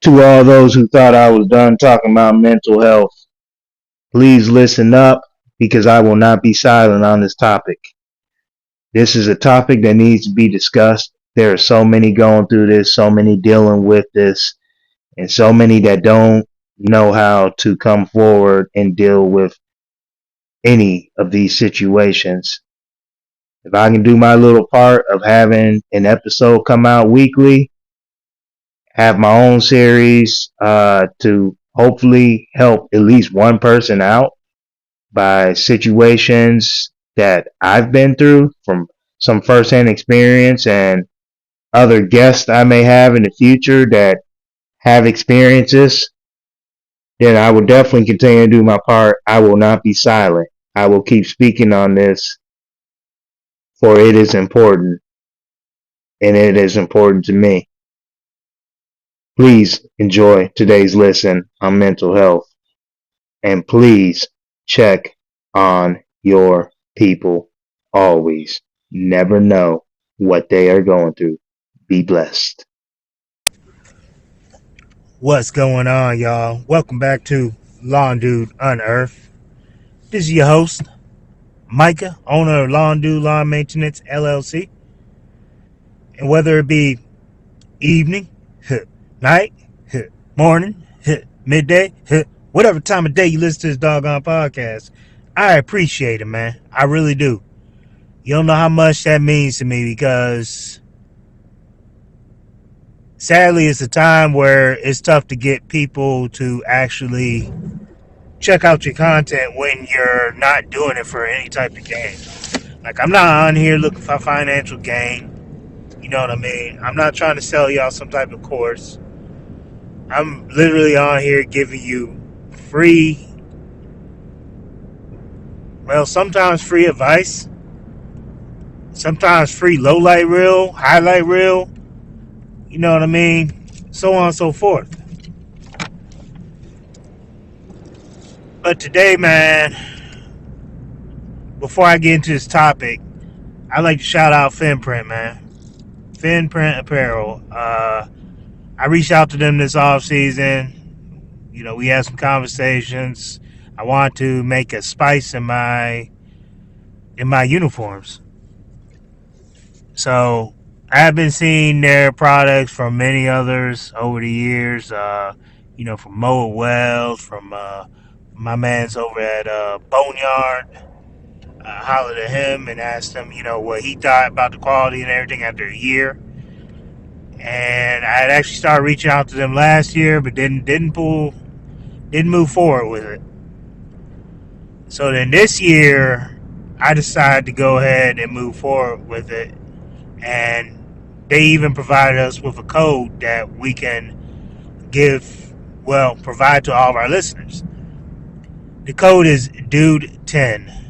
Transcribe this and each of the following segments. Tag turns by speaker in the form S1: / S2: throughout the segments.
S1: To all those who thought I was done talking about mental health, please listen up because I will not be silent on this topic. This is a topic that needs to be discussed. There are so many going through this, so many dealing with this, and so many that don't know how to come forward and deal with any of these situations. If I can do my little part of having an episode come out weekly, have my own series to hopefully help at least one person out by situations that I've been through from some firsthand experience and other guests I may have in the future that have experiences, then I will definitely continue to do my part. I will not be silent. I will keep speaking on this, for it is important, and it is important to me. Please enjoy today's lesson on mental health, and please check on your people always. Never know what they are going through. Be blessed.
S2: What's going on, y'all? Welcome back to Lawn Dude Unearthed. This is your host, Micah, owner of Lawn Dude Lawn Maintenance LLC. And whether it be evening, night, morning, midday, whatever time of day you listen to this doggone podcast, I appreciate it, man. I really do. You don't know how much that means to me because sadly, it's a time where it's tough to get people to actually check out your content when you're not doing it for any type of gain. Like, I'm not on here looking for financial gain. You know what I mean? I'm not trying to sell y'all some type of course. I'm literally on here giving you free, well, sometimes free advice, sometimes free low light reel, highlight reel. You know what I mean? So on and so forth. But today, man, before I get into this topic, I'd like to shout out FinPrint, man. FinPrint Apparel. I reached out to them this off season. You know, we had some conversations. I want to make a spice in my uniforms. So I have been seeing their products from many others over the years. You know, from Moa Wells, from my man's over at Boneyard. I hollered at him and asked him, you know, what he thought about the quality and everything after a year. And I had actually started reaching out to them last year, but didn't move forward with it. So then this year, I decided to go ahead and move forward with it. And they even provided us with a code that we can provide to all of our listeners. The code is DUDE10.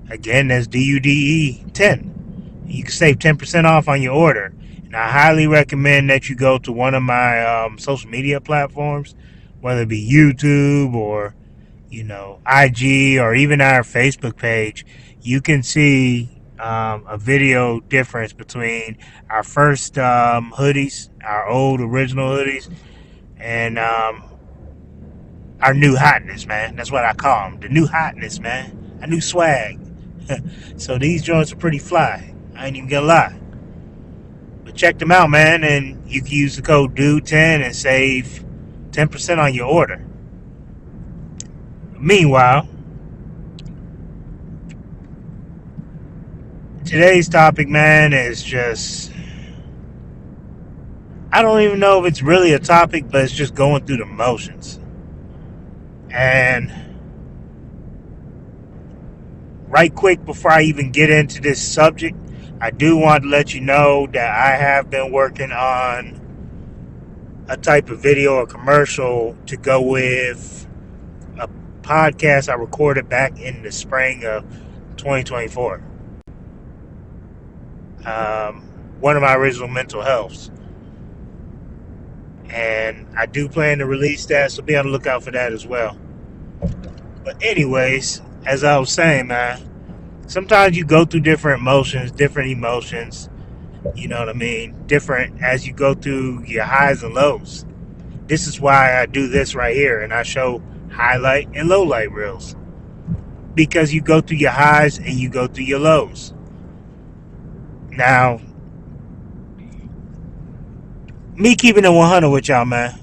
S2: Again, that's DUDE 10. You can save 10% off on your order. And I highly recommend that you go to one of my social media platforms, whether it be YouTube or, you know, IG or even our Facebook page. You can see a video difference between our first hoodies, our old original hoodies, and our new hotness, man. That's what I call them. The new hotness, man. A new swag. So these joints are pretty fly. I ain't even gonna lie. But check them out, man, and you can use the code DUDE10 and save 10% on your order. Meanwhile, today's topic, man, is just, I don't even know if it's really a topic, but it's just going through the motions. And right quick, before I even get into this subject, I do want to let you know that I have been working on a type of video or commercial to go with a podcast I recorded back in the spring of 2024. One of my original mental healths. And I do plan to release that, so be on the lookout for that as well. But anyways, as I was saying, man, sometimes you go through different emotions, you know what I mean? Different as you go through your highs and lows. This is why I do this right here, and I show highlight and low light reels, because you go through your highs and you go through your lows. Now, me keeping it 100 with y'all, man.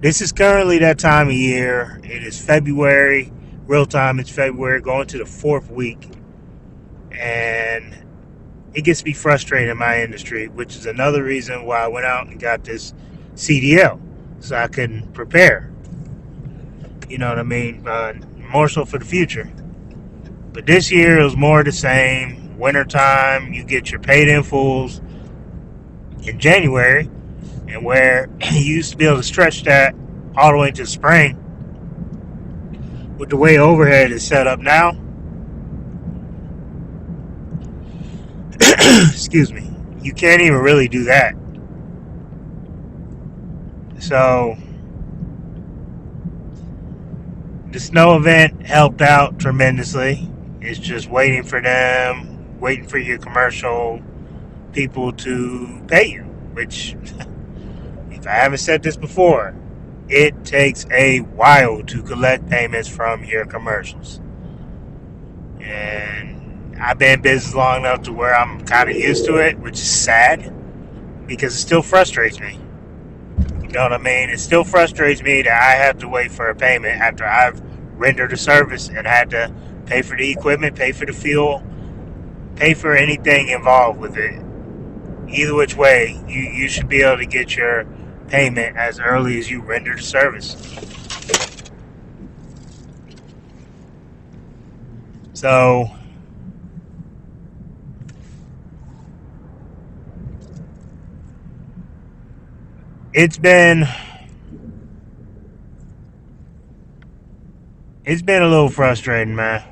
S2: This is currently that time of year. It is February. Real time, it's February, going to the 4th week. And it gets to be frustrating in my industry, which is another reason why I went out and got this CDL, so I can prepare. You know what I mean? More so for the future. But this year, it was more the same. Wintertime, you get your paid in fulls in January, and where you used to be able to stretch that all the way to spring, with the way overhead is set up now, excuse me, you can't even really do that. So the snow event helped out tremendously. It's just waiting for your commercial people to pay you, which, if I haven't said this before, it takes a while to collect payments from your commercials. And I've been in business long enough to where I'm kind of used to it, which is sad, because it still frustrates me. You know what I mean? It still frustrates me that I have to wait for a payment after I've rendered a service and had to pay for the equipment, pay for the fuel, pay for anything involved with it. Either which way, you should be able to get your payment as early as you render the service. So it's been a little frustrating, man.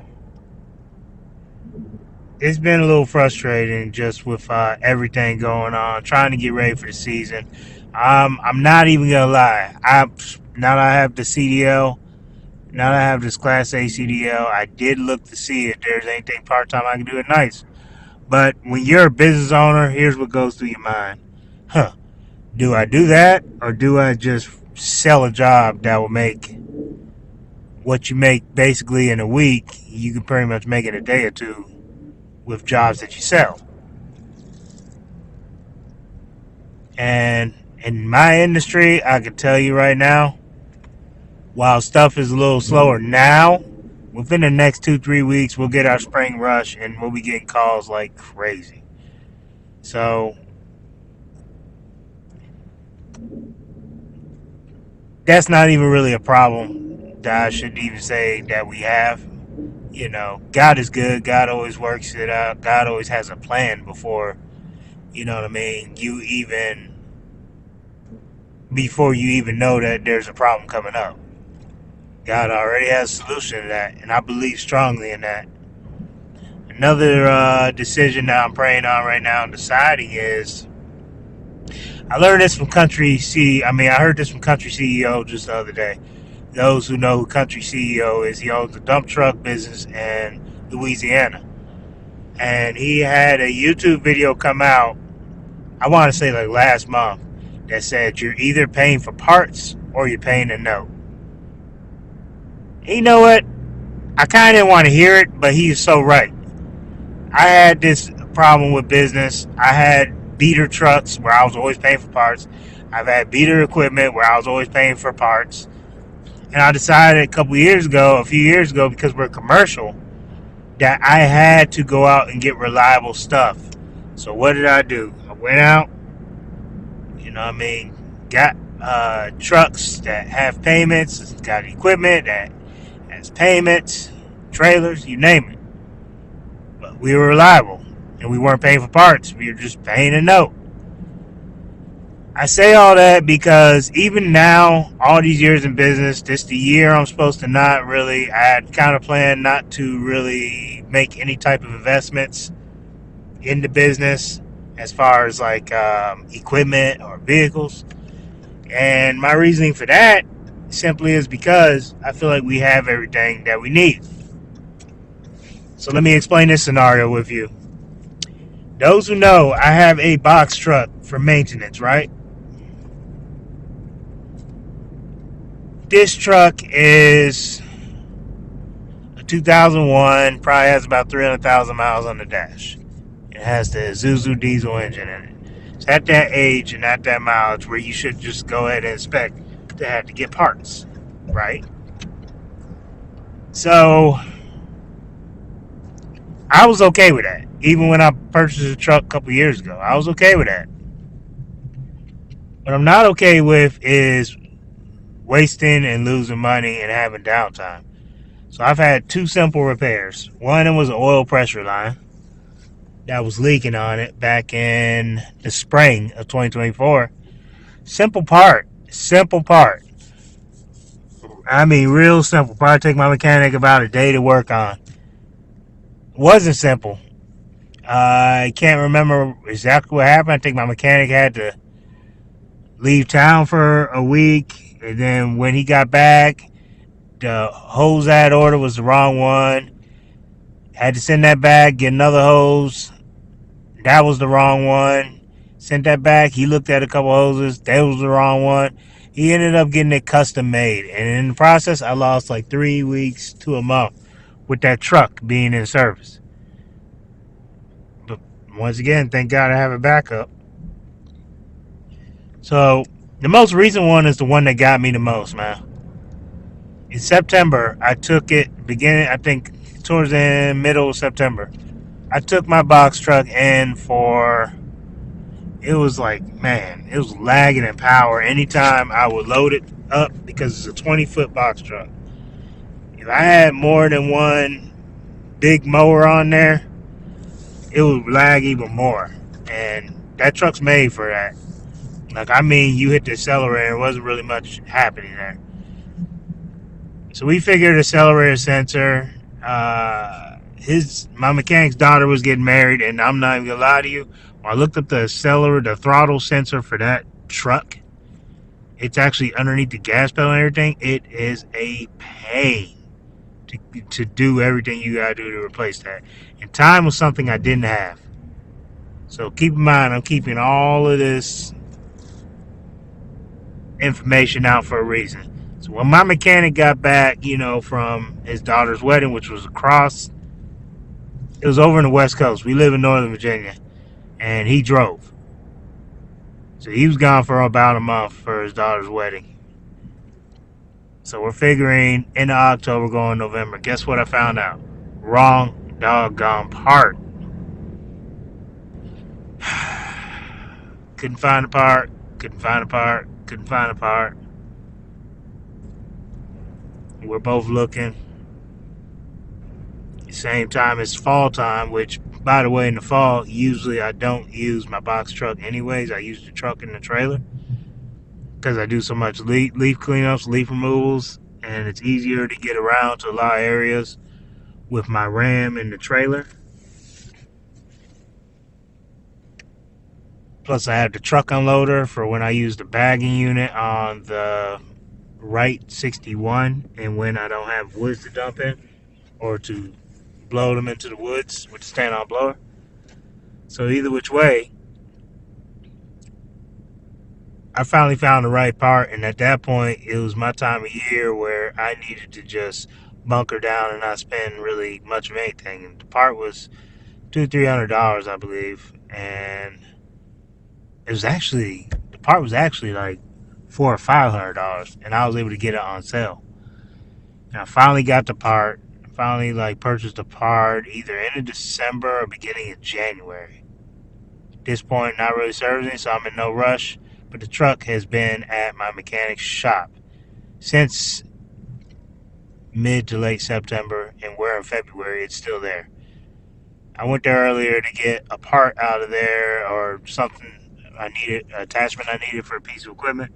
S2: It's been a little frustrating just with everything going on, trying to get ready for the season. I'm not even gonna lie. Now that I have the CDL, now that I have this Class A CDL, I did look to see if there's anything part-time I can do at nights. But when you're a business owner, here's what goes through your mind. Do I do that, or do I just sell a job that will make what you make basically in a week? You can pretty much make in a day or two with jobs that you sell. And in my industry, I can tell you right now, while stuff is a little slower now, within the next 2-3 weeks, we'll get our spring rush and we'll be getting calls like crazy. So that's not even really a problem that I should even say that we have. You know, God is good. God always works it out. God always has a plan before, you know what I mean, before you even know that there's a problem coming up. God already has a solution to that, and I believe strongly in that. Another decision that I'm praying on right now and deciding is, I learned this from I heard this from Country CEO just the other day. Those who know who Country CEO is, he owns a dump truck business in Louisiana. And he had a YouTube video come out, I want to say like last month, that said you're either paying for parts or you're paying a note. And you know what? I kind of didn't want to hear it, but he's so right. I had this problem with business. I had beater trucks where I was always paying for parts. I've had beater equipment where I was always paying for parts. And I decided a few years ago, because we're commercial, that I had to go out and get reliable stuff. So what did I do? I went out, you know what I mean, got trucks that have payments, got equipment that has payments, trailers, you name it. But we were reliable, and we weren't paying for parts. We were just paying a note. I say all that because even now, all these years in business, this the year I'm supposed to I had kind of planned not to really make any type of investments in the business as far as like equipment or vehicles. And my reasoning for that simply is because I feel like we have everything that we need. So let me explain this scenario with you. Those who know, I have a box truck for maintenance, right? This truck is a 2001, probably has about 300,000 miles on the dash. It has the Isuzu diesel engine in it. It's at that age and at that mileage where you should just go ahead and expect to have to get parts, right? So I was okay with that. Even when I purchased a truck a couple years ago, I was okay with that. What I'm not okay with is wasting and losing money and having downtime. So I've had two simple repairs. One of them was an oil pressure line that was leaking on it back in the spring of 2024. Simple part. I mean, real simple. Probably take my mechanic about a day to work on. Wasn't simple. I can't remember exactly what happened. I think my mechanic had to leave town for a week, and then when he got back, the hose I had ordered was the wrong one. Had to send that back, get another hose. That was the wrong one. Sent that back. He looked at a couple hoses. That was the wrong one. He ended up getting it custom made, and in the process, I lost like 3 weeks to a month with that truck being in service. But once again, thank God I have a backup. So the most recent one is the one that got me the most, man. In September, I took it, I think towards the middle of September, I took my box truck in for, it was like, man, it was lagging in power anytime I would load it up because it's a 20-foot box truck. If I had more than one big mower on there, it would lag even more. And that truck's made for that. Like, I mean, you hit the accelerator, there wasn't really much happening there. So we figured accelerator sensor. My mechanic's daughter was getting married, and I'm not even gonna lie to you. When I looked up the throttle sensor for that truck, it's actually underneath the gas pedal and everything. It is a pain to do everything you gotta do to replace that. And time was something I didn't have. So keep in mind, I'm keeping all of this information out for a reason. So when my mechanic got back, from his daughter's wedding, which was it was over in the West Coast. We live in Northern Virginia, and he drove. So he was gone for about a month for his daughter's wedding. So we're figuring into October, going November. Guess what I found out? Wrong doggone part. Couldn't find a part. We're both looking. Same time as fall time, which, by the way, in the fall, usually I don't use my box truck anyways. I use the truck in the trailer because I do so much leaf cleanups, leaf removals, and it's easier to get around to a lot of areas with my Ram in the trailer. Plus, I have the truck unloader for when I use the bagging unit on the Right 61 and when I don't have woods to dump in or to blow them into the woods with the stand-on blower. So either which way, I finally found the right part, and at that point, it was my time of year where I needed to just bunker down and not spend really much of anything. And the part was $200-300, I believe, and the part was actually like $400 or $500, and I was able to get it on sale. And I finally got the part. Finally purchased the part either end of December or beginning of January. At this point, not really servicing, so I'm in no rush. But the truck has been at my mechanic's shop since mid to late September, and we're in February. It's still there. I went there earlier to get a part out of there or something I needed, an attachment I needed for a piece of equipment,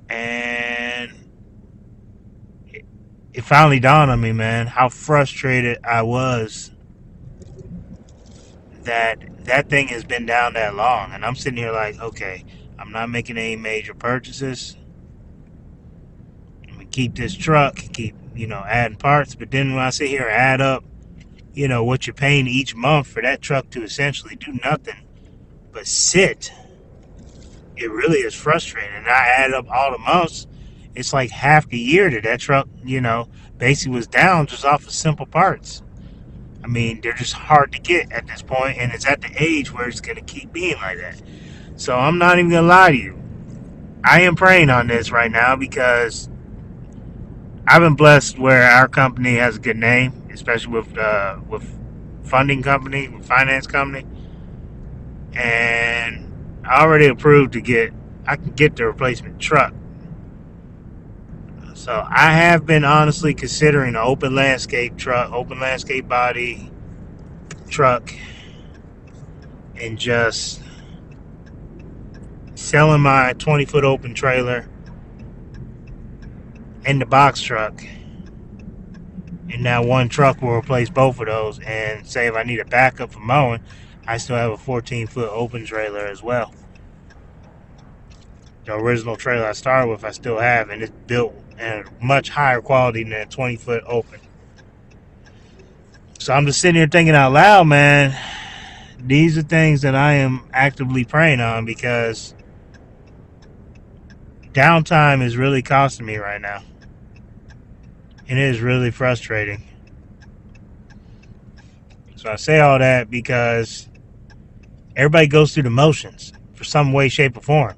S2: and it finally dawned on me, man, how frustrated I was that thing has been down that long. And I'm sitting here like, okay, I'm not making any major purchases. I'm going to keep this truck, keep, adding parts. But then when I sit here and add up, what you're paying each month for that truck to essentially do nothing but sit, it really is frustrating. And I add up all the months, it's like half the year that that truck, basically was down just off of simple parts. I mean, they're just hard to get at this point, and it's at the age where it's going to keep being like that. So I'm not even going to lie to you. I am praying on this right now because I've been blessed where our company has a good name, especially with funding company, with finance company, and I already approved I can get the replacement truck. So I have been honestly considering an open landscape truck, open landscape body truck, and just selling my 20-foot open trailer and the box truck. And now one truck will replace both of those. And say if I need a backup for mowing, I still have a 14-foot open trailer as well. The original trailer I started with, I still have, and it's built at a much higher quality than a 20-foot open. So I'm just sitting here thinking out loud, man. These are things that I am actively praying on because downtime is really costing me right now. And it is really frustrating. So I say all that because everybody goes through the motions for some way, shape, or form.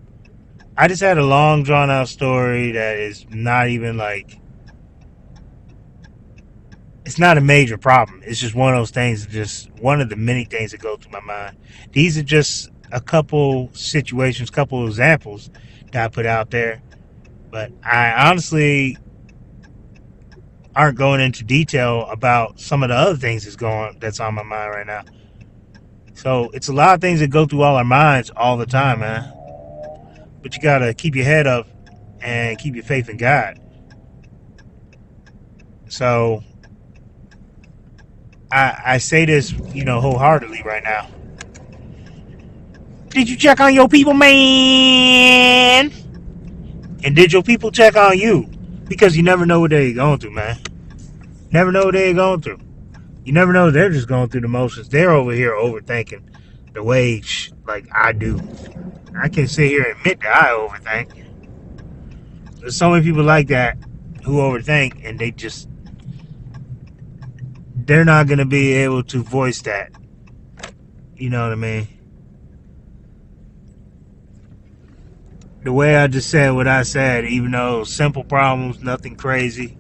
S2: I just had a long, drawn-out story that is not even like... It's not a major problem. It's just one of those things, just one of the many things that go through my mind. These are just a couple situations, couple examples that I put out there. But I honestly aren't going into detail about some of the other things that's on my mind right now. So it's a lot of things that go through all our minds all the time, man. But you gotta keep your head up and keep your faith in God. So I say this, wholeheartedly right now. Did you check on your people, man? And did your people check on you? Because you never know what they're going through, man. Never know what they're going through. You never know, they're just going through the motions. They're over here overthinking the way like I do. I can sit here and admit that I overthink. There's so many people like that who overthink, and they're not going to be able to voice that. You know what I mean? The way I just said what I said, even though simple problems, nothing crazy,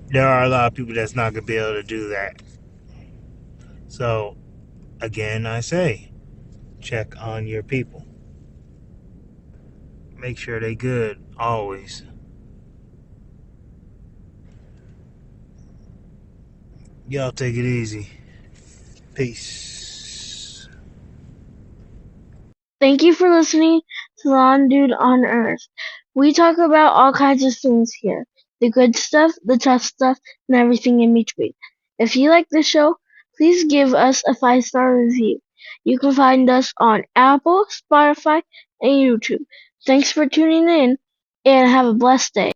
S2: there are a lot of people that's not going to be able to do that. So, again, I say, check on your people. Make sure they good, always. Y'all take it easy. Peace.
S3: Thank you for listening to Lawn Dude on Earth. We talk about all kinds of things here. The good stuff, the tough stuff, and everything in between. If you like the show, please give us a 5-star review. You can find us on Apple, Spotify, and YouTube. Thanks for tuning in, and have a blessed day.